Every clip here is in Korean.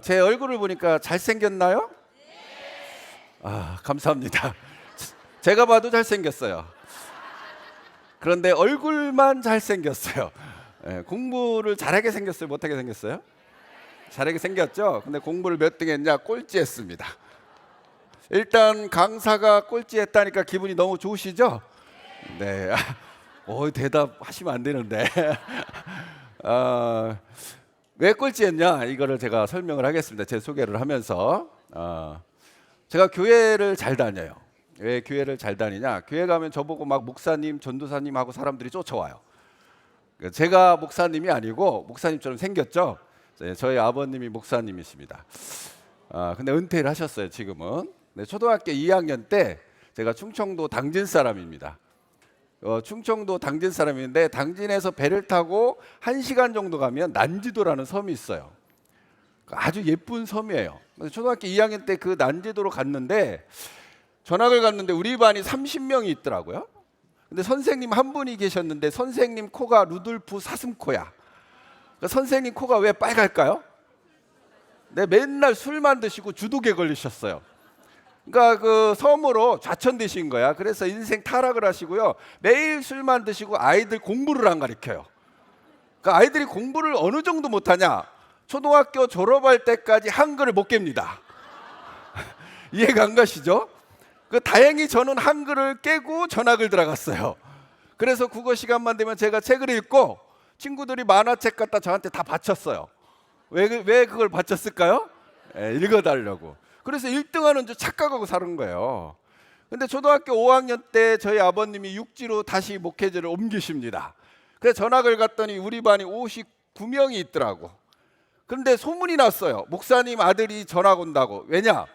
제 얼굴을 보니까 잘생겼나요? 감사합니다. 제가 봐도 잘생겼어요. 그런데 얼굴만 잘생겼어요. 공부를 잘하게 생겼어요? 못하게 생겼어요? 잘하게 생겼죠? 근데 공부를 몇 등 했냐? 꼴찌했습니다. 일단 강사가 꼴찌했다니까 기분이 너무 좋으시죠? 네. 대답하시면 안 되는데. 왜 꼴찌했냐? 이거를 제가 설명을 하겠습니다. 제 소개를 하면서. 제가 교회를 잘 다녀요. 왜 교회를 잘 다니냐? 교회 가면 저보고 막 목사님, 전도사님 하고 사람들이 쫓아와요. 제가 목사님이 아니고 목사님처럼 생겼죠. 저희 아버님이 목사님이십니다. 근데 은퇴를 하셨어요. 지금은. 네, 초등학교 2학년 때 제가 충청도 당진 사람입니다. 충청도 당진 사람인데 당진에서 배를 타고 1시간 정도 가면 난지도라는 섬이 있어요. 아주 예쁜 섬이에요. 초등학교 2학년 때 그 난지도로 갔는데 전학을 갔는데 우리 반이 30명이 있더라고요. 근데 선생님 한 분이 계셨는데 선생님 코가 루돌프 사슴코야. 그러니까 선생님 코가 왜 빨갈까요? 네, 맨날 술만 드시고 주독에 걸리셨어요. 그러니까 그 섬으로 좌천되신 거야. 그래서 인생 타락을 하시고요. 매일 술만 드시고 아이들 공부를 안 가르쳐요. 그러니까 아이들이 공부를 어느 정도 못하냐? 초등학교 졸업할 때까지 한글을 못 깹니다. 이해가 안 가시죠? 다행히 저는 한글을 깨고 전학을 들어갔어요. 그래서 국어 시간만 되면 제가 책을 읽고 친구들이 만화책 갖다 저한테 다 바쳤어요. 왜 그걸 바쳤을까요? 읽어달라고. 그래서 1등하는 줄 착각하고 사는 거예요. 근데 초등학교 5학년 때 저희 아버님이 육지로 다시 목회지를 옮기십니다. 그래서 전학을 갔더니 우리 반이 59명이 있더라고. 그런데 소문이 났어요. 목사님 아들이 전학 온다고. 왜냐?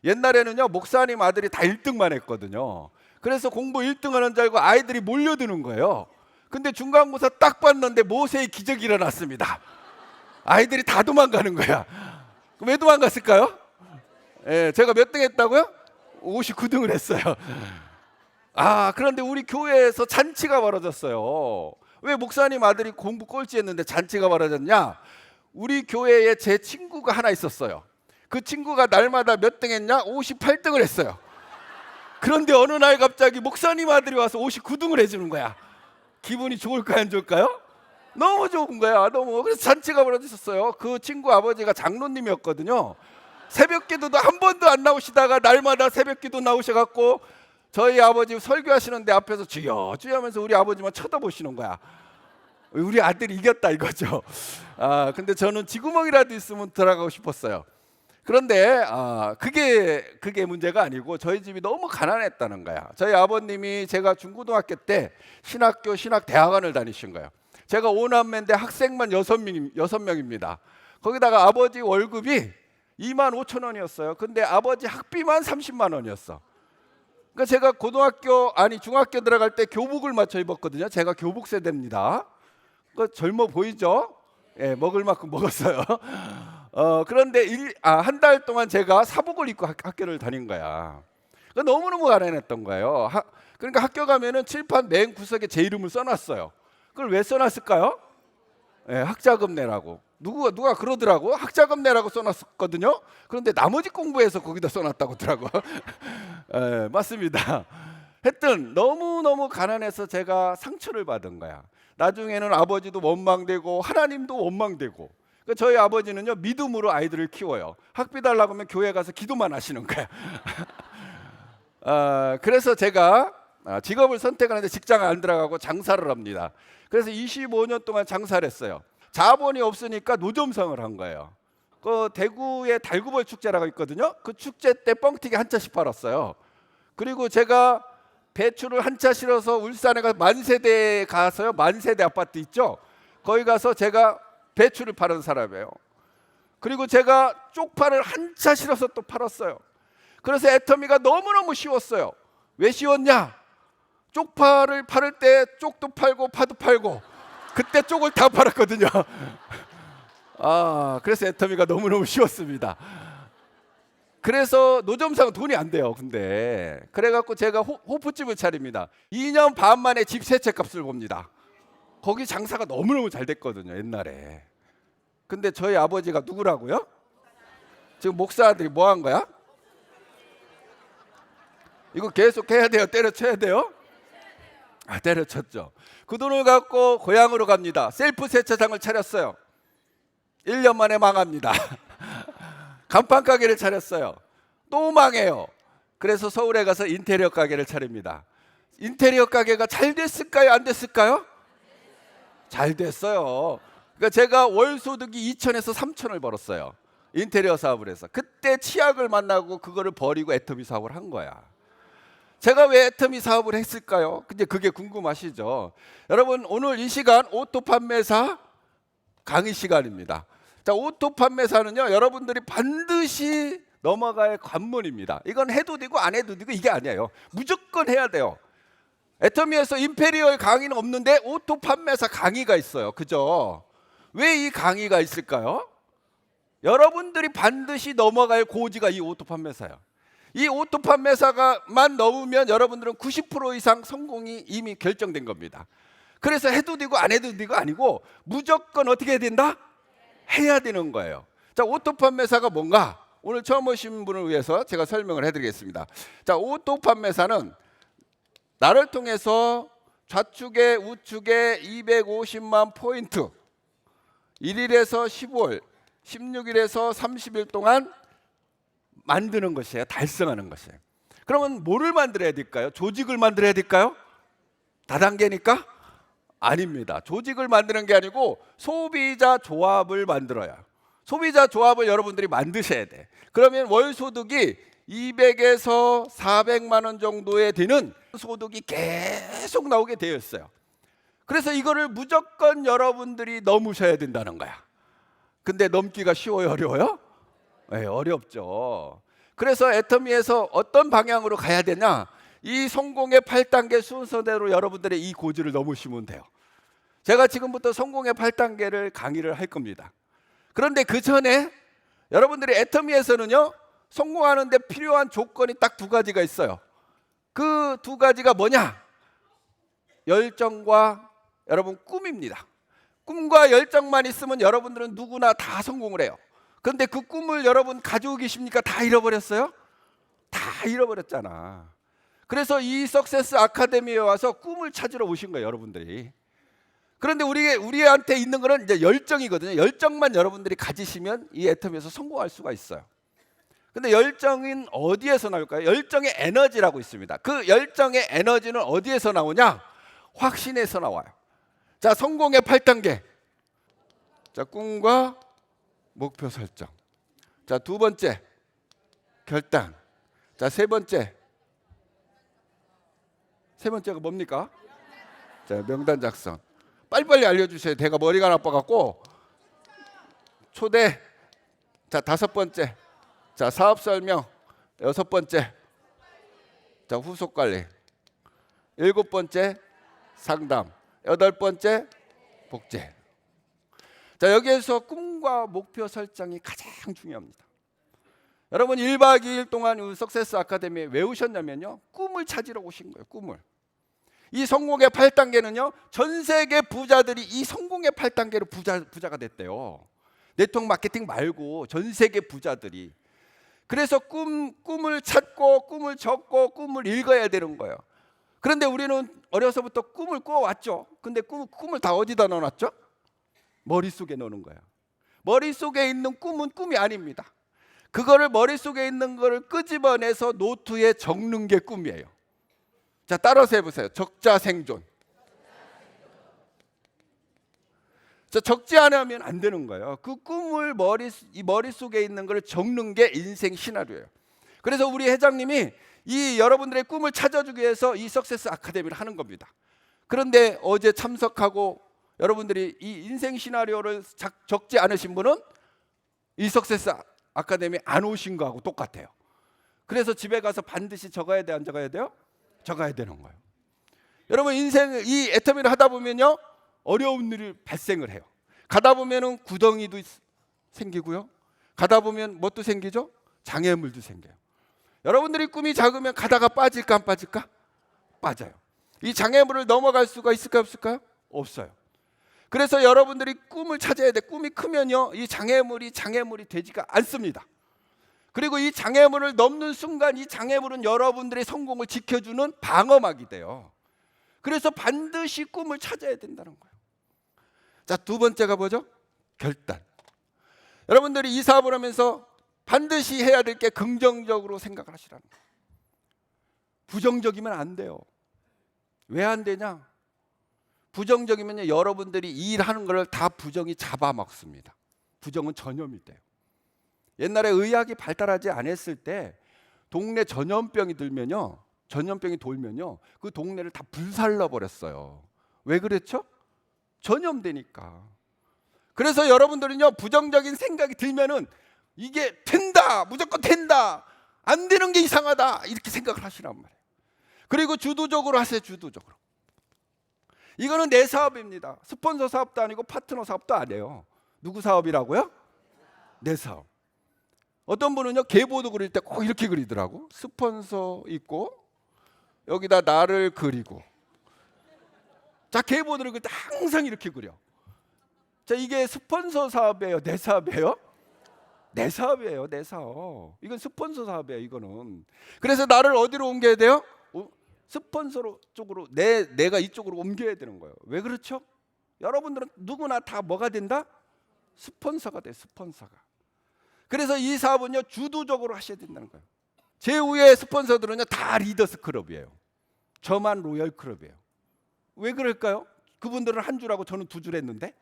옛날에는요 목사님 아들이 다 1등만 했거든요. 그래서 공부 1등하는 줄 알고 아이들이 몰려드는 거예요. 근데 중간고사 딱 봤는데 모세의 기적이 일어났습니다. 아이들이 다 도망가는 거야. 왜 도망갔을까요? 제가 몇 등 했다고요? 59등을 했어요. 그런데 우리 교회에서 잔치가 벌어졌어요. 왜 목사님 아들이 공부 꼴찌했는데 잔치가 벌어졌냐? 우리 교회에 제 친구가 하나 있었어요. 그 친구가 날마다 몇 등 했냐? 58등을 했어요. 그런데 어느 날 갑자기 목사님 아들이 와서 59등을 해주는 거야. 기분이 좋을까요? 안 좋을까요? 너무 좋은 거야. 너무. 그래서 잔치가 벌어졌었어요. 그 친구 아버지가 장로님이었거든요. 새벽기도도 한 번도 안 나오시다가 날마다 새벽기도 나오셔갖고 저희 아버지 설교하시는데 앞에서 주여 주여 하면서 우리 아버지만 쳐다보시는 거야. 우리 아들이 이겼다 이거죠. 근데 저는 쥐구멍이라도 있으면 들어가고 싶었어요. 그런데 그게 문제가 아니고 저희 집이 너무 가난했다는 거야. 저희 아버님이 제가 중고등학교 때 신학대학원을 다니신 거예요. 제가 5남매인데 학생만 6명입니다. 거기다가 아버지 월급이 25,000원이었어요. 근데 아버지 학비만 30만 원이었어. 그러니까 제가 중학교 들어갈 때 교복을 맞춰 입었거든요. 제가 교복 세대입니다. 젊어 보이죠? 먹을 만큼 먹었어요. 그런데 한 달 동안 제가 사복을 입고 학교를 다닌 거야. 너무너무 가난했던 거예요. 그러니까 학교 가면은 칠판 맨 구석에 제 이름을 써놨어요. 그걸 왜 써놨을까요? 학자금 내라고. 누가 그러더라고. 학자금 내라고 써놨었거든요. 그런데 나머지 공부해서 거기다 써놨다고 하더라고. 맞습니다. 하여튼 너무너무 가난해서 제가 상처를 받은 거야. 나중에는 아버지도 원망되고 하나님도 원망되고. 그러니까 저희 아버지는요 믿음으로 아이들을 키워요. 학비 달라고 하면 교회 가서 기도만 하시는 거야. 그래서 제가 직업을 선택하는데 직장 안 들어가고 장사를 합니다. 그래서 25년 동안 장사를 했어요. 자본이 없으니까 노점상을 한 거예요. 그 대구에 달구벌 축제라고 있거든요. 그 축제 때 뻥튀기 한 차씩 팔았어요. 그리고 제가 배추를 한 차 실어서 울산에 가서 만세대에 가서요. 만세대 아파트 있죠. 거기 가서 제가 배추를 파는 사람이에요. 그리고 제가 쪽파를 한 차 실어서 또 팔았어요. 그래서 애터미가 너무너무 쉬웠어요. 왜 쉬웠냐? 쪽파를 팔을 때 쪽도 팔고 파도 팔고 그때 쪽을 다 팔았거든요. 그래서 애터미가 너무너무 쉬웠습니다. 그래서 노점상은 돈이 안 돼요. 근데 그래갖고 제가 호프집을 차립니다. 2년 반 만에 집 세 채 값을 봅니다. 거기 장사가 너무너무 잘 됐거든요. 옛날에. 근데 저희 아버지가 누구라고요? 지금 목사들이 뭐 한 거야? 이거 계속 해야 돼요? 때려쳐야 돼요? 때려쳤죠. 그 돈을 갖고 고향으로 갑니다. 셀프 세차장을 차렸어요. 1년 만에 망합니다. 간판 가게를 차렸어요. 또 망해요. 그래서 서울에 가서 인테리어 가게를 차립니다. 인테리어 가게가 잘 됐을까요? 안 됐을까요? 잘 됐어요. 그러니까 제가 월 소득이 2천에서 3천을 벌었어요. 인테리어 사업을 해서. 그때 치약을 만나고 그거를 버리고 애터미 사업을 한 거야. 제가 왜 애터미 사업을 했을까요? 근데 그게 궁금하시죠? 여러분, 오늘 이 시간 오토 판매사 강의 시간입니다. 자, 오토 판매사는요, 여러분들이 반드시 넘어갈 관문입니다. 이건 해도 되고 안 해도 되고 이게 아니에요. 무조건 해야 돼요. 애터미에서 임페리얼 강의는 없는데 오토 판매사 강의가 있어요. 그죠? 왜 이 강의가 있을까요? 여러분들이 반드시 넘어갈 고지가 이 오토 판매사예요. 이 오토 판매사가만 넘으면 여러분들은 90% 이상 성공이 이미 결정된 겁니다. 그래서 해도 되고 안 해도 되고 아니고 무조건 어떻게 해야 된다? 해야 되는 거예요. 자, 오토 판매사가 뭔가? 오늘 처음 오신 분을 위해서 제가 설명을 해드리겠습니다. 자, 오토 판매사는 나를 통해서 좌측에 우측에 250만 포인트 1일에서 15일, 16일에서 30일 동안 만드는 것이에요. 달성하는 것이에요. 그러면 뭐를 만들어야 될까요? 조직을 만들어야 될까요? 다단계니까? 아닙니다. 조직을 만드는 게 아니고 소비자 조합을 만들어요. 소비자 조합을 여러분들이 만드셔야 돼. 그러면 월 소득이 200에서 400만 원 정도에 되는 소득이 계속 나오게 되어 있어요. 그래서 이거를 무조건 여러분들이 넘으셔야 된다는 거야. 근데 넘기가 쉬워요, 어려워요? 네, 어렵죠. 그래서 애터미에서 어떤 방향으로 가야 되냐? 이 성공의 8단계 순서대로 여러분들의 이 고지를 넘으시면 돼요. 제가 지금부터 성공의 8단계를 강의를 할 겁니다. 그런데 그 전에 여러분들이 애터미에서는요, 성공하는데 필요한 조건이 딱 두 가지가 있어요. 그 두 가지가 뭐냐? 열정과 여러분 꿈입니다. 꿈과 열정만 있으면 여러분들은 누구나 다 성공을 해요. 그런데 그 꿈을 여러분 가지고 계십니까? 다 잃어버렸어요? 다 잃어버렸잖아. 그래서 이 석세스 아카데미에 와서 꿈을 찾으러 오신 거예요, 여러분들이. 그런데 우리한테 있는 거는 이제 열정이거든요. 열정만 여러분들이 가지시면 이 애터미에서 성공할 수가 있어요. 근데 열정은 어디에서 나올까요? 열정의 에너지라고 있습니다. 그 열정의 에너지는 어디에서 나오냐? 확신에서 나와요. 자, 성공의 8단계. 자, 꿈과 목표 설정. 자, 두 번째, 결단. 자, 세 번째가 뭡니까? 자, 명단 작성. 빨리빨리 알려주세요. 제가 머리가 나빠갖고. 초대. 자, 다섯 번째. 자, 사업 설명. 여섯 번째. 자, 후속 관리. 일곱 번째, 상담. 여덟 번째, 복제. 자, 여기에서 꿈과 목표 설정이 가장 중요합니다. 여러분 1박 2일 동안 이 석세스 아카데미에 왜 오셨냐면요, 꿈을 찾으러 오신 거예요. 꿈을. 이 성공의 8단계는요, 전 세계 부자들이 이 성공의 8단계로 부자가 됐대요. 네트워크 마케팅 말고 전 세계 부자들이. 그래서 꿈을 찾고 꿈을 적고 꿈을 읽어야 되는 거예요. 그런데 우리는 어려서부터 꿈을 꾸어왔죠. 근데 꿈을 다 어디다 넣어놨죠? 머릿속에 넣는 거예요. 머릿속에 있는 꿈은 꿈이 아닙니다. 그거를 머릿속에 있는 거를 끄집어내서 노트에 적는 게 꿈이에요. 자, 따라서 해보세요. 적자 생존. 자, 적지 않으면 안 되는 거예요. 그 꿈을 머릿속에 있는 걸 적는 게 인생 시나리오예요. 그래서 우리 회장님이 이 여러분들의 꿈을 찾아주기 위해서 이 석세스 아카데미를 하는 겁니다. 그런데 어제 참석하고 여러분들이 이 인생 시나리오를 적지 않으신 분은 이 석세스 아카데미 안 오신 거하고 똑같아요. 그래서 집에 가서 반드시 적어야 돼, 안 적어야 돼요? 적어야 되는 거예요. 여러분 인생 이 애터미를 하다 보면요, 어려운 일이 발생을 해요. 가다 보면은 구덩이도 생기고요. 가다 보면 뭣도 생기죠? 장애물도 생겨요. 여러분들이 꿈이 작으면 가다가 빠질까 안 빠질까? 빠져요. 이 장애물을 넘어갈 수가 있을까요, 없을까요? 없어요. 그래서 여러분들이 꿈을 찾아야 돼. 꿈이 크면요, 이 장애물이 되지가 않습니다. 그리고 이 장애물을 넘는 순간 이 장애물은 여러분들의 성공을 지켜주는 방어막이 돼요. 그래서 반드시 꿈을 찾아야 된다는 거예요. 자, 두 번째가 뭐죠? 결단. 여러분들이 이 사업을 하면서 반드시 해야 될 게 긍정적으로 생각을 하시라는 거예요. 부정적이면 안 돼요. 왜 안 되냐? 부정적이면 여러분들이 이 일하는 걸 다 부정이 잡아먹습니다. 부정은 전염이 돼요. 옛날에 의학이 발달하지 않았을 때 동네 전염병이 돌면요 그 동네를 다 불살라 버렸어요. 왜 그랬죠? 전염되니까. 그래서 여러분들은요 부정적인 생각이 들면은 이게 된다, 무조건 된다, 안 되는 게 이상하다 이렇게 생각을 하시란 말이에요. 그리고 주도적으로 하세요. 주도적으로. 이거는 내 사업입니다. 스폰서 사업도 아니고 파트너 사업도 아니에요. 누구 사업이라고요? 내 사업. 어떤 분은요 계보도 그릴 때 꼭 이렇게 그리더라고. 스폰서 있고 여기다 나를 그리고. 자, 계보들을 그릴 때 항상 이렇게 그려. 자, 이게 스폰서 사업이에요? 내 사업이에요? 내 사업이에요. 내 사업. 이건 스폰서 사업이에요. 이거는. 그래서 나를 어디로 옮겨야 돼요? 스폰서 쪽으로 내가 이쪽으로 옮겨야 되는 거예요. 왜 그렇죠? 여러분들은 누구나 다 뭐가 된다? 스폰서가 돼. 스폰서가. 그래서 이 사업은요 주도적으로 하셔야 된다는 거예요. 제 위에 스폰서들은요 다 리더스 클럽이에요. 저만 로열 클럽이에요. 왜 그럴까요? 그분들은 한 줄하고 저는 두 줄 했는데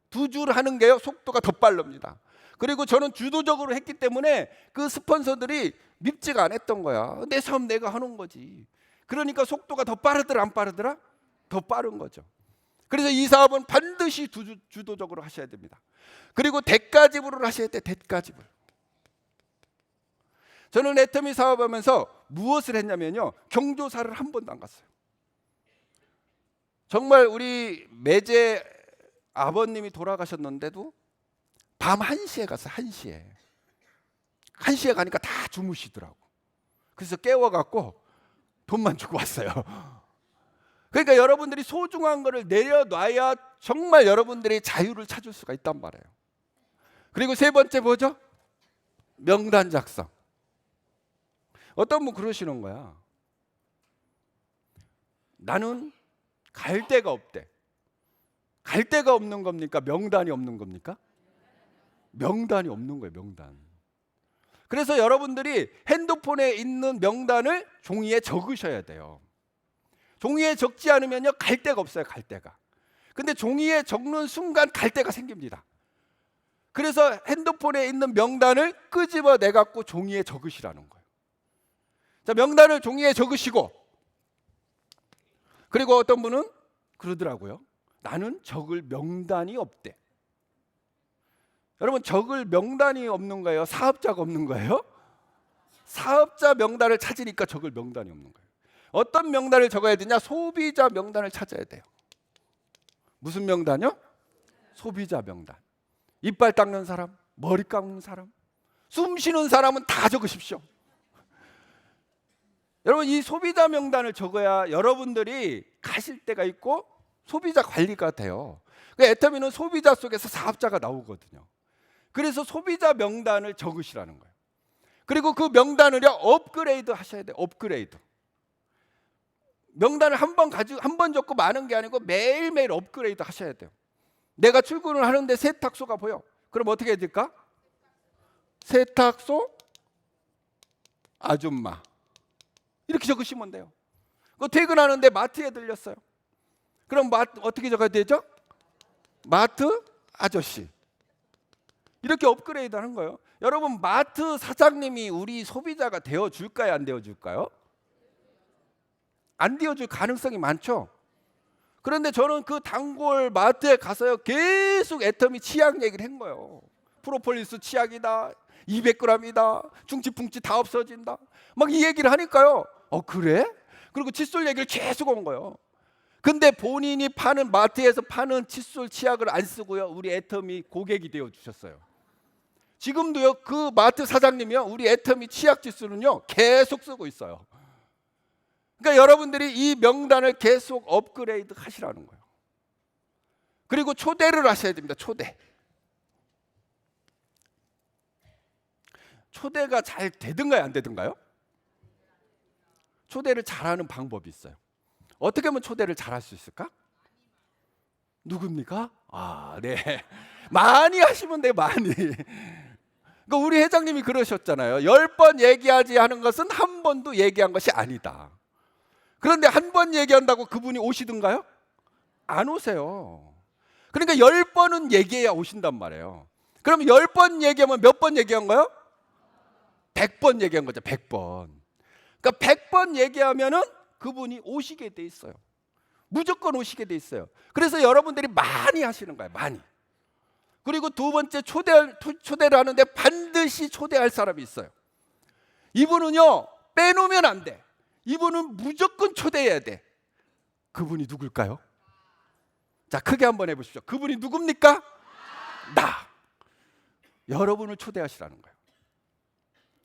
두 줄 하는 게요 속도가 더 빠릅니다. 그리고 저는 주도적으로 했기 때문에 그 스폰서들이 밉지가 않았던 거야. 내 사업 내가 하는 거지. 그러니까 속도가 더 빠르더라 안 빠르더라? 더 빠른 거죠. 그래서 이 사업은 반드시 주도적으로 하셔야 됩니다. 그리고 대가지불을 하셔야 돼. 대가지불. 저는 애터미 사업하면서 무엇을 했냐면요 경조사를 한 번도 안 갔어요. 정말 우리 매제 아버님이 돌아가셨는데도 밤 1시에 갔어요. 1시에. 1시에 가니까 다 주무시더라고. 그래서 깨워갖고 돈만 주고 왔어요. 그러니까 여러분들이 소중한 거를 내려놔야 정말 여러분들이 자유를 찾을 수가 있단 말이에요. 그리고 세 번째 뭐죠? 명단 작성. 어떤 분 그러시는 거야. 나는 갈 데가 없대. 갈 데가 없는 겁니까? 명단이 없는 겁니까? 명단이 없는 거예요. 명단. 그래서 여러분들이 핸드폰에 있는 명단을 종이에 적으셔야 돼요. 종이에 적지 않으면요 갈 데가 없어요. 갈 데가. 근데 종이에 적는 순간 갈 데가 생깁니다. 그래서 핸드폰에 있는 명단을 끄집어내 갖고 종이에 적으시라는 거예요. 자, 명단을 종이에 적으시고, 그리고 어떤 분은 그러더라고요. 나는 적을 명단이 없대. 여러분, 적을 명단이 없는 거예요? 사업자가 없는 거예요? 사업자 명단을 찾으니까 적을 명단이 없는 거예요. 어떤 명단을 적어야 되냐? 소비자 명단을 찾아야 돼요. 무슨 명단이요? 소비자 명단. 이빨 닦는 사람, 머리 감는 사람, 숨 쉬는 사람은 다 적으십시오. 여러분, 이 소비자 명단을 적어야 여러분들이 가실 때가 있고 소비자 관리가 돼요. 그러니까 애터미는 소비자 속에서 사업자가 나오거든요. 그래서 소비자 명단을 적으시라는 거예요. 그리고 그 명단을요 업그레이드 하셔야 돼요. 업그레이드. 명단을 한 번 적고 많은 게 아니고 매일매일 업그레이드 하셔야 돼요. 내가 출근을 하는데 세탁소가 보여. 그럼 어떻게 해야 될까? 세탁소 아줌마. 이렇게 적으시면 돼요. 그 퇴근하는데 마트에 들렸어요. 그럼 어떻게 적어야 되죠? 마트 아저씨. 이렇게 업그레이드 하는 거예요. 여러분, 마트 사장님이 우리 소비자가 되어줄까요? 안 되어줄까요? 안 되어줄 가능성이 많죠. 그런데 저는 그 단골 마트에 가서요 계속 애터미 치약 얘기를 한 거예요. 프로폴리스 치약이다, 200g이다, 중치풍치 다 없어진다, 막 이 얘기를 하니까요. 그래? 그리고 칫솔 얘기를 계속 온 거예요. 근데 본인이 파는 마트에서 파는 칫솔 치약을 안 쓰고요 우리 애터미 고객이 되어 주셨어요. 지금도요 그 마트 사장님이요 우리 애터미 치약 칫솔은요 계속 쓰고 있어요. 그러니까 여러분들이 이 명단을 계속 업그레이드 하시라는 거예요. 그리고 초대를 하셔야 됩니다. 초대. 초대가 잘 되든가요, 안 되든가요? 초대를 잘하는 방법이 있어요. 어떻게 하면 초대를 잘할 수 있을까? 누굽니까? 아, 네. 많이 하시면 돼요, 많이. 그러니까 우리 회장님이 그러셨잖아요. 10번 얘기하지 하는 것은 한 번도 얘기한 것이 아니다. 그런데 한 번 얘기한다고 그분이 오시든가요? 안 오세요. 그러니까 10번은 얘기해야 오신단 말이에요. 그럼 10번 얘기하면 몇 번 얘기한 거예요? 100번 얘기한 거죠. 100번. 그러니까 100번 얘기하면은 그분이 오시게 돼 있어요. 무조건 오시게 돼 있어요. 그래서 여러분들이 많이 하시는 거예요. 많이. 그리고 두 번째 초대를 하는데 반드시 초대할 사람이 있어요. 이분은요, 빼놓으면 안 돼. 이분은 무조건 초대해야 돼. 그분이 누굴까요? 자, 크게 한번 해보십시오. 그분이 누굽니까? 나. 여러분을 초대하시라는 거예요.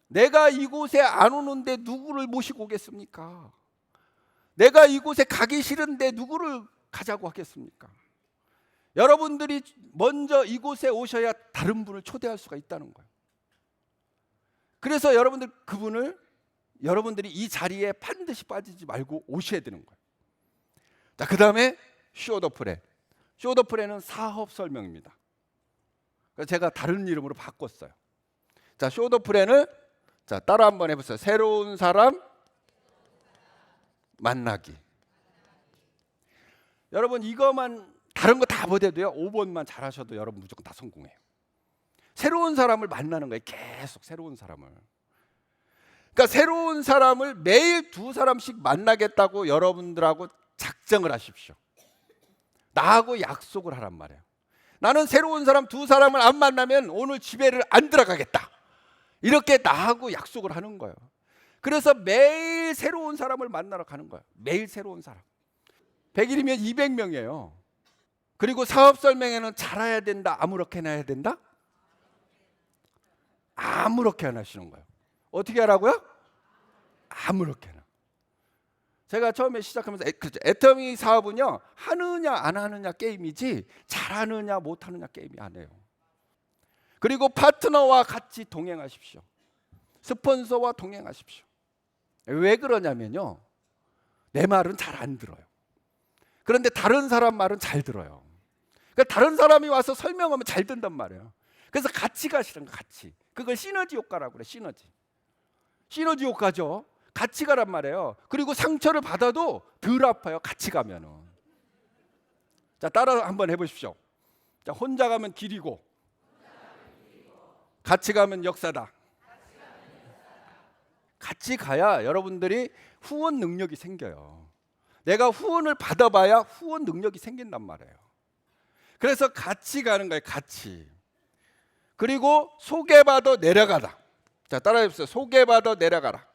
내가 이곳에 안 오는데 누구를 모시고 오겠습니까? 내가 이곳에 가기 싫은데 누구를 가자고 하겠습니까? 여러분들이 먼저 이곳에 오셔야 다른 분을 초대할 수가 있다는 거예요. 그래서 여러분들이 이 자리에 반드시 빠지지 말고 오셔야 되는 거예요. 자, 그 다음에 쇼더프레. 쇼더프레는 사업 설명입니다. 그래서 제가 다른 이름으로 바꿨어요. 자, 쇼더프레는 자, 따라 한번 해보세요. 새로운 사람 만나기. 여러분 이거만 다른 거 다 못해도요 5번만 잘하셔도 여러분 무조건 다 성공해요. 새로운 사람을 만나는 거예요. 계속 새로운 사람을. 그러니까 새로운 사람을 매일 2사람씩 만나겠다고 여러분들하고 작정을 하십시오. 나하고 약속을 하란 말이에요. 나는 새로운 사람 2사람을 안 만나면 오늘 집에를 안 들어가겠다. 이렇게 나하고 약속을 하는 거예요. 그래서 매일 새로운 사람을 만나러 가는 거예요. 매일 새로운 사람. 100일이면 200명이에요. 그리고 사업 설명회는 잘해야 된다, 아무렇게나 해야 된다? 아무렇게나 하시는 거예요. 어떻게 하라고요? 아무렇게나. 제가 처음에 시작하면서 애터미 사업은요 하느냐 안 하느냐 게임이지 잘하느냐 못하느냐 게임이 아니에요. 그리고 파트너와 같이 동행하십시오. 스폰서와 동행하십시오. 왜 그러냐면요, 내 말은 잘 안 들어요. 그런데 다른 사람 말은 잘 들어요. 그러니까 다른 사람이 와서 설명하면 잘 듣는단 말이에요. 그래서 같이 가시는 거, 같이. 그걸 시너지 효과라고 그래. 시너지 효과죠. 같이 가란 말이에요. 그리고 상처를 받아도 덜 아파요, 같이 가면은. 자, 따라 한번 해보십시오. 자, 혼자 가면 길이고 같이 가면 역사다. 같이 가야 여러분들이 후원 능력이 생겨요. 내가 후원을 받아봐야 후원 능력이 생긴단 말이에요. 그래서 같이 가는 거예요, 같이. 그리고 소개받아 내려가다. 자, 따라해보세요. 소개받아 내려가라.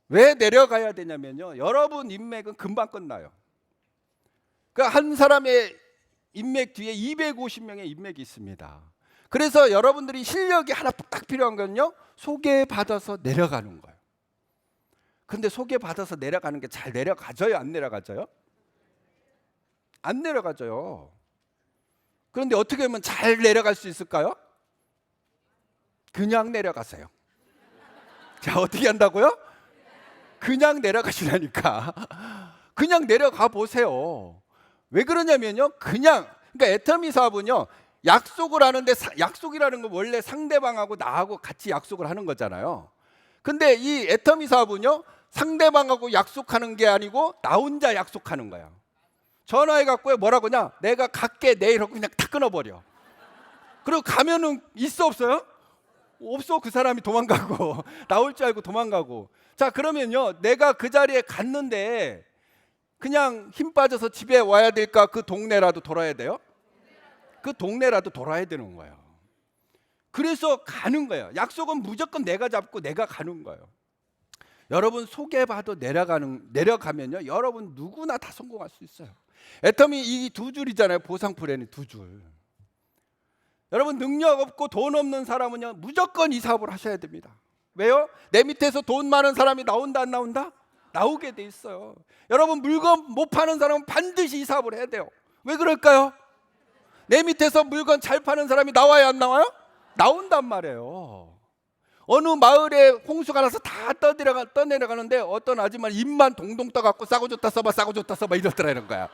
왜 내려가야 되냐면요, 여러분 인맥은 금방 끝나요. 그러니까 한 사람의 인맥 뒤에 250명의 인맥이 있습니다. 그래서 여러분들이 실력이 하나 딱 필요한 건요, 소개받아서 내려가는 거예요. 근데 소개받아서 내려가는 게 잘 내려가져요, 안 내려가져요? 안 내려가져요. 그런데 어떻게 하면 잘 내려갈 수 있을까요? 그냥 내려가세요. 자, 어떻게 한다고요? 그냥 내려가시라니까. 그냥 내려가 보세요. 왜 그러냐면요, 그러니까 애터미 사업은요, 약속을 하는데 약속이라는 건 원래 상대방하고 나하고 같이 약속을 하는 거잖아요. 근데 이 애터미 사업은요, 상대방하고 약속하는 게 아니고 나 혼자 약속하는 거야. 전화해 갖고 뭐라고 하냐, 내가 갈게 내일 하고 그냥 탁 끊어버려. 그리고 가면은 있어 없어요? 없어. 그 사람이 도망가고 나올 줄 알고 도망가고. 자, 그러면요, 내가 그 자리에 갔는데 그냥 힘 빠져서 집에 와야 될까? 그 동네라도 돌아야 돼요? 그 동네라도 돌아야 되는 거예요. 그래서 가는 거예요. 약속은 무조건 내가 잡고 내가 가는 거예요. 여러분 소개받아 내려가면요, 여러분 누구나 다 성공할 수 있어요. 애터미 이 2줄이잖아요. 보상 플랜이 2줄. 여러분 능력 없고 돈 없는 사람은요 무조건 이 사업을 하셔야 됩니다. 왜요? 내 밑에서 돈 많은 사람이 나온다 안 나온다? 나오게 돼 있어요. 여러분 물건 못 파는 사람은 반드시 이 사업을 해야 돼요. 왜 그럴까요? 내 밑에서 물건 잘 파는 사람이 나와요 안 나와요? 나온단 말이에요. 어느 마을에 홍수가 나서 다 떠내려가는데 어떤 아줌마는 입만 동동 떠갖고 싸고 좋다 써봐 이러더라는 거야.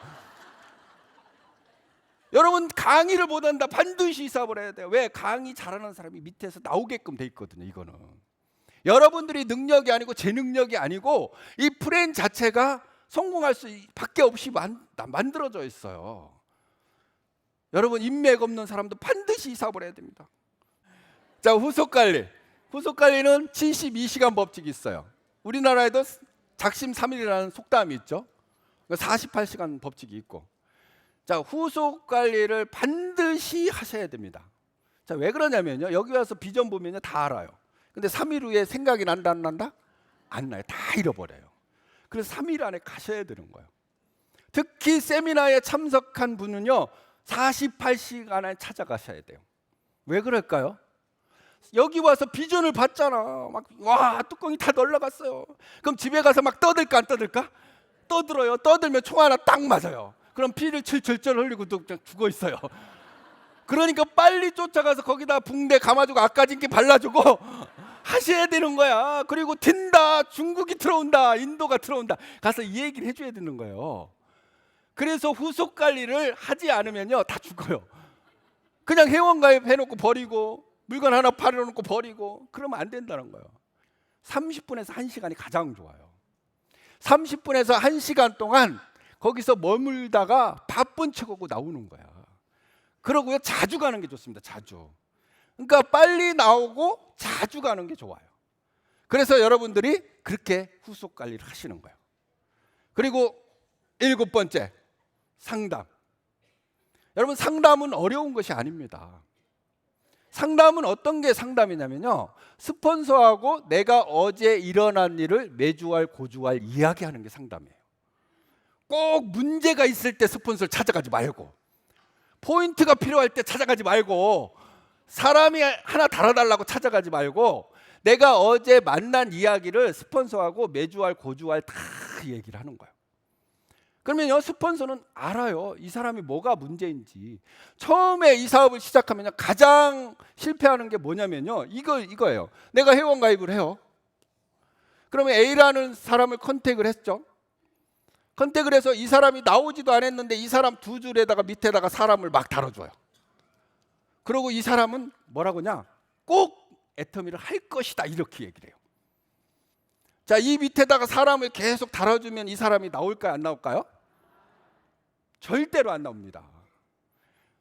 여러분, 강의를 못한다, 반드시 사업을 해야 돼요. 왜? 강의 잘하는 사람이 밑에서 나오게끔 돼 있거든요. 이거는 여러분들이 능력이 아니고 제 능력이 아니고 이 프레임 자체가 성공할 수 밖에 없이 만들어져 있어요. 여러분, 인맥 없는 사람도 반드시 이 사업을 해야 됩니다. 자, 후속관리. 후속관리는 72시간 법칙이 있어요. 우리나라에도 작심 3일이라는 속담이 있죠. 48시간 법칙이 있고. 자, 후속관리를 반드시 하셔야 됩니다. 자, 왜 그러냐면요, 여기 와서 비전 보면요 다 알아요. 근데 3일 후에 생각이 난다 안 난다? 안 나요. 다 잃어버려요. 그래서 3일 안에 가셔야 되는 거예요. 특히 세미나에 참석한 분은요 48시간 안에 찾아가셔야 돼요. 왜 그럴까요? 여기 와서 비전을 봤잖아. 막 와, 뚜껑이 다 날라갔어요. 그럼 집에 가서 막 떠들까 안 떠들까? 떠들어요. 떠들면 총 하나 딱 맞아요. 그럼 피를 철철 흘리고 또 죽어 있어요. 그러니까 빨리 쫓아가서 거기다 붕대 감아주고 아까진게 발라주고 하셔야 되는 거야. 그리고 튄다, 중국이 들어온다, 인도가 들어온다, 가서 이 얘기를 해줘야 되는 거예요. 그래서 후속 관리를 하지 않으면요 다 죽어요. 그냥 회원가입 해놓고 버리고 물건 하나 팔아놓고 버리고 그러면 안 된다는 거예요. 30분에서 1시간이 가장 좋아요. 30분에서 1시간 동안 거기서 머물다가 바쁜 척하고 나오는 거야. 그러고요 자주 가는 게 좋습니다. 자주. 그러니까 빨리 나오고 자주 가는 게 좋아요. 그래서 여러분들이 그렇게 후속 관리를 하시는 거예요. 그리고 7번째, 상담. 여러분, 상담은 어려운 것이 아닙니다. 상담은 어떤 게 상담이냐면요, 스폰서하고 내가 어제 일어난 일을 매주알 고주알 이야기하는 게 상담이에요. 꼭 문제가 있을 때 스폰서를 찾아가지 말고, 포인트가 필요할 때 찾아가지 말고, 사람이 하나 달아달라고 찾아가지 말고, 내가 어제 만난 이야기를 스폰서하고 매주알 고주알 다 얘기를 하는 거예요. 그러면요 스폰서는 알아요. 이 사람이 뭐가 문제인지. 처음에 이 사업을 시작하면 가장 실패하는 게 뭐냐면요, 이거예요. 내가 회원 가입을 해요. 그러면 A라는 사람을 컨택을 했죠. 컨택을 해서 이 사람이 나오지도 않았는데 이 사람 두 줄에다가 밑에다가 사람을 막 달아줘요. 그리고 이 사람은 뭐라고 하냐, 꼭 애터미를 할 것이다, 이렇게 얘기를 해요. 자, 이 밑에다가 사람을 계속 달아주면 이 사람이 나올까요, 안 나올까요? 절대로 안 나옵니다.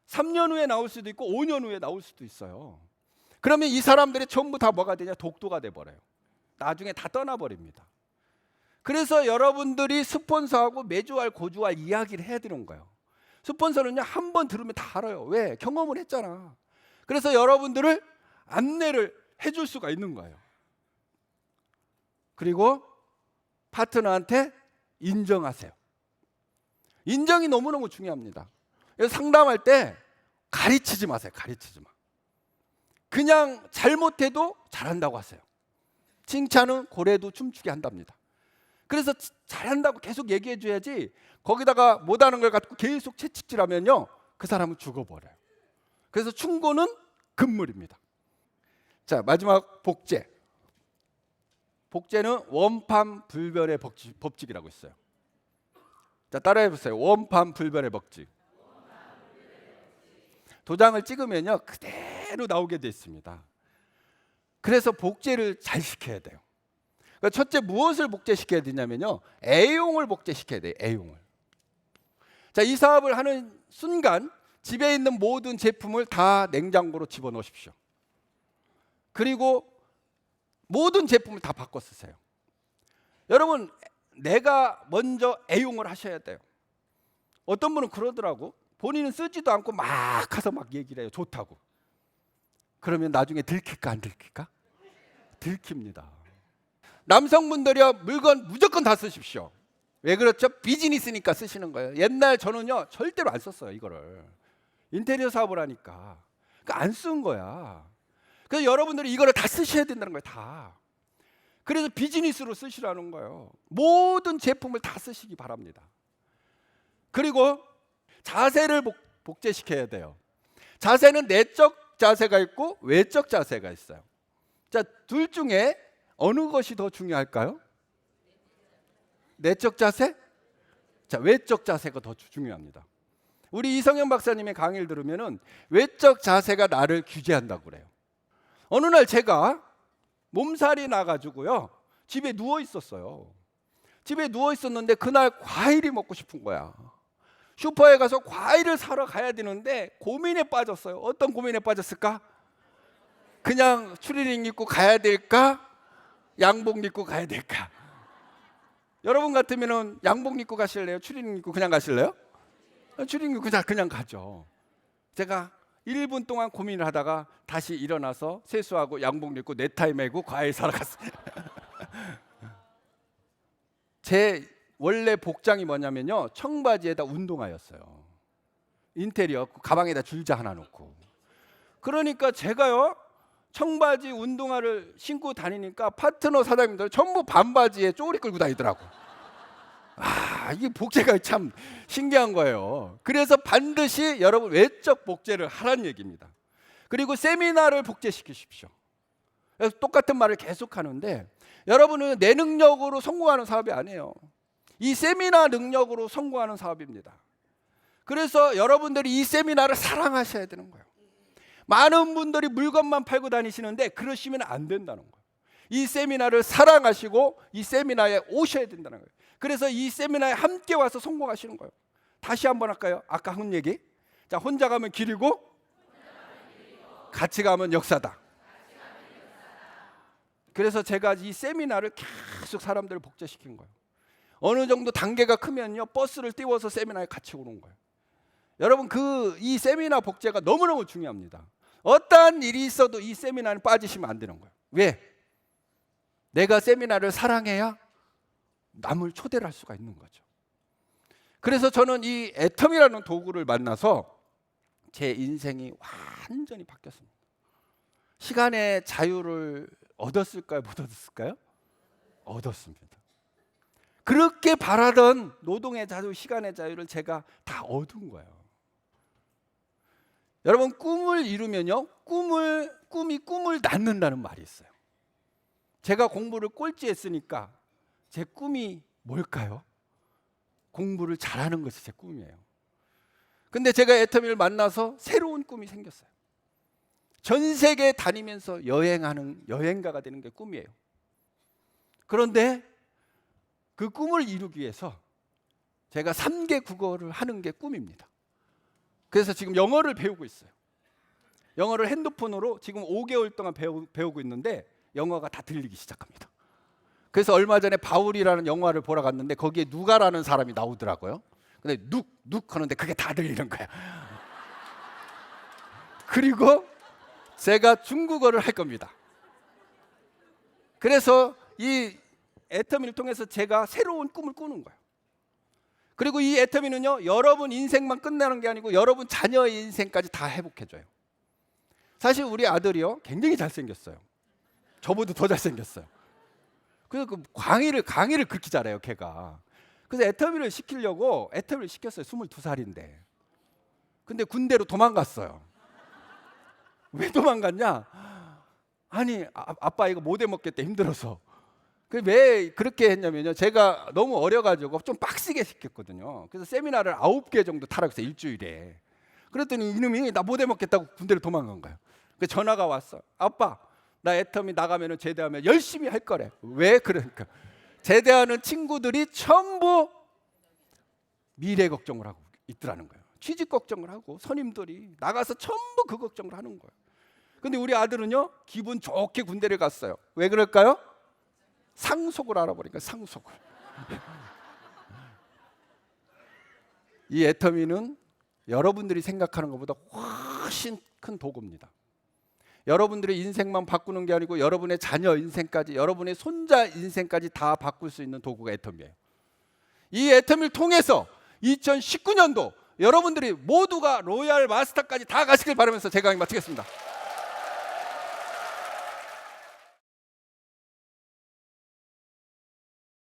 3년 후에 나올 수도 있고 5년 후에 나올 수도 있어요. 그러면 이 사람들이 전부 다 뭐가 되냐, 독도가 돼버려요. 나중에 다 떠나버립니다. 그래서 여러분들이 스폰서하고 매주알 고주알 이야기를 해야 되는 거예요. 스폰서는요 한 번 들으면 다 알아요. 왜? 경험을 했잖아. 그래서 여러분들을 안내를 해줄 수가 있는 거예요. 그리고 파트너한테 인정하세요. 인정이 너무너무 중요합니다. 그래서 상담할 때 가르치지 마세요. 가르치지 마. 그냥 잘못해도 잘한다고 하세요. 칭찬은 고래도 춤추게 한답니다. 그래서 잘한다고 계속 얘기해 줘야지, 거기다가 못하는 걸 갖고 계속 채찍질하면요 그 사람은 죽어버려요. 그래서 충고는 금물입니다. 자, 마지막 복제. 복제는 원판불변의 법칙이라고 있어요. 자, 따라해 보세요. 원판불변의 법칙. 도장을 찍으면요 그대로 나오게 돼 있습니다. 그래서 복제를 잘 시켜야 돼요. 그러니까 첫째, 무엇을 복제시켜야 되냐면요, A용을 복제시켜야 돼요. A용을. 자, 이 사업을 하는 순간 집에 있는 모든 제품을 다 냉장고로 집어넣으십시오. 그리고 모든 제품을 다 바꿔 쓰세요. 여러분, 내가 먼저 A용을 하셔야 돼요. 어떤 분은 그러더라고. 본인은 쓰지도 않고 막 가서 막 얘기를 해요. 좋다고. 그러면 나중에 들킬까 안 들킬까? 들킵니다. 남성분들이요 물건 무조건 다 쓰십시오. 왜 그렇죠? 비즈니스니까 쓰시는 거예요. 옛날 저는요 절대로 안 썼어요. 이거를 인테리어 사업을 하니까 그러니까 안 쓴 거야. 그래서 여러분들이 이거를 다 쓰셔야 된다는 거예요. 다. 그래서 비즈니스로 쓰시라는 거예요. 모든 제품을 다 쓰시기 바랍니다. 그리고 자세를 복제시켜야 돼요. 자세는 내적 자세가 있고 외적 자세가 있어요. 자, 둘 중에 어느 것이 더 중요할까요? 내적 자세? 자, 외적 자세가 더 중요합니다. 우리 이성현 박사님의 강의를 들으면은 외적 자세가 나를 규제한다고 그래요. 어느 날 제가 몸살이 나가지고요, 집에 누워 있었어요. 집에 누워 있었는데 그날 과일이 먹고 싶은 거야. 슈퍼에 가서 과일을 사러 가야 되는데 고민에 빠졌어요. 어떤 고민에 빠졌을까? 그냥 추리닝 입고 가야 될까? 양복 입고 가야 될까? 여러분 같으면은 양복 입고 가실래요? 추리닝 입고 그냥 가실래요? 추리닝 입고 그냥 가죠. 제가 1분 동안 고민을 하다가 다시 일어나서 세수하고 양복 입고 넥타이 매고 과일 사러 갔어요. 제 원래 복장이 뭐냐면요, 청바지에다 운동화였어요. 인테리어 가방에다 줄자 하나 놓고. 그러니까 제가요, 청바지 운동화를 신고 다니니까 파트너 사장님들 전부 반바지에 쪼리 끌고 다니더라고. 이게 복제가 참 신기한 거예요. 그래서 반드시 여러분 외적 복제를 하라는 얘기입니다. 그리고 세미나를 복제시키십시오. 그래서 똑같은 말을 계속 하는데, 여러분은 내 능력으로 성공하는 사업이 아니에요. 이 세미나 능력으로 성공하는 사업입니다. 그래서 여러분들이 이 세미나를 사랑하셔야 되는 거예요. 많은 분들이 물건만 팔고 다니시는데 그러시면 안 된다는 거예요. 이 세미나를 사랑하시고 이 세미나에 오셔야 된다는 거예요. 그래서 이 세미나에 함께 와서 성공하시는 거예요. 다시 한번 할까요? 아까 한 얘기. 자, 혼자 가면 길이고 같이 가면 역사다. 그래서 제가 이 세미나를 계속 사람들을 복제시킨 거예요. 어느 정도 단계가 크면요, 버스를 띄워서 세미나에 같이 오는 거예요. 여러분, 이 세미나 복제가 너무너무 중요합니다. 어떠한 일이 있어도 이 세미나는 빠지시면 안 되는 거예요. 왜? 내가 세미나를 사랑해야 남을 초대를 할 수가 있는 거죠. 그래서 저는 이 애텀이라는 도구를 만나서 제 인생이 완전히 바뀌었습니다. 시간의 자유를 얻었을까요? 못 얻었을까요? 얻었습니다. 그렇게 바라던 노동의 자유, 시간의 자유를 제가 다 얻은 거예요. 여러분, 꿈을 이루면요, 꿈이 꿈을 낳는다는 말이 있어요. 제가 공부를 꼴찌했으니까 제 꿈이 뭘까요? 공부를 잘하는 것이 제 꿈이에요. 근데 제가 애터미를 만나서 새로운 꿈이 생겼어요. 전 세계 다니면서 여행하는 여행가가 되는 게 꿈이에요. 그런데 그 꿈을 이루기 위해서 제가 3개 국어를 하는 게 꿈입니다. 그래서 지금 영어를 배우고 있어요. 영어를 핸드폰으로 지금 5개월 동안 배우고 있는데 영어가 다 들리기 시작합니다. 그래서 얼마 전에 바울이라는 영화를 보러 갔는데 거기에 누가라는 사람이 나오더라고요. 근데 눅 하는데 그게 다 들리는 거야. 그리고 제가 중국어를 할 겁니다. 그래서 이 애터미를 통해서 제가 새로운 꿈을 꾸는 거예요. 그리고 이 애터미는요, 여러분 인생만 끝나는 게 아니고 여러분 자녀의 인생까지 다 회복해줘요. 사실 우리 아들이요, 굉장히 잘생겼어요. 저보다 더 잘생겼어요. 그래서 강의를 그렇게 잘해요, 걔가. 그래서 애터미를 시키려고 애터미를 시켰어요. 22살인데. 근데 군대로 도망갔어요. 왜 도망갔냐? 아니, 아빠 이거 못 해먹겠다, 힘들어서. 왜 그렇게 했냐면요, 제가 너무 어려가지고 좀 빡시게 시켰거든요. 그래서 세미나를 9개 정도 타라고 했어요, 일주일에. 그랬더니 이놈이 나 못 해먹겠다고 군대로 도망간 거예요. 그래서 전화가 왔어. 아빠, 나 애터미 나가면 제대하면 열심히 할 거래. 왜? 그러니까 제대하는 친구들이 전부 미래 걱정을 하고 있더라는 거예요. 취직 걱정을 하고 선임들이 나가서 전부 그 걱정을 하는 거예요. 근데 우리 아들은요, 기분 좋게 군대를 갔어요. 왜 그럴까요? 상속을 알아보니까 상속을. 이 애터미는 여러분들이 생각하는 것보다 훨씬 큰 도구입니다. 여러분들의 인생만 바꾸는 게 아니고 여러분의 자녀 인생까지, 여러분의 손자 인생까지 다 바꿀 수 있는 도구가 애터미예요. 이 애터미를 통해서 2019년도 여러분들이 모두가 로얄 마스터까지 다 가시길 바라면서 제 강의 마치겠습니다.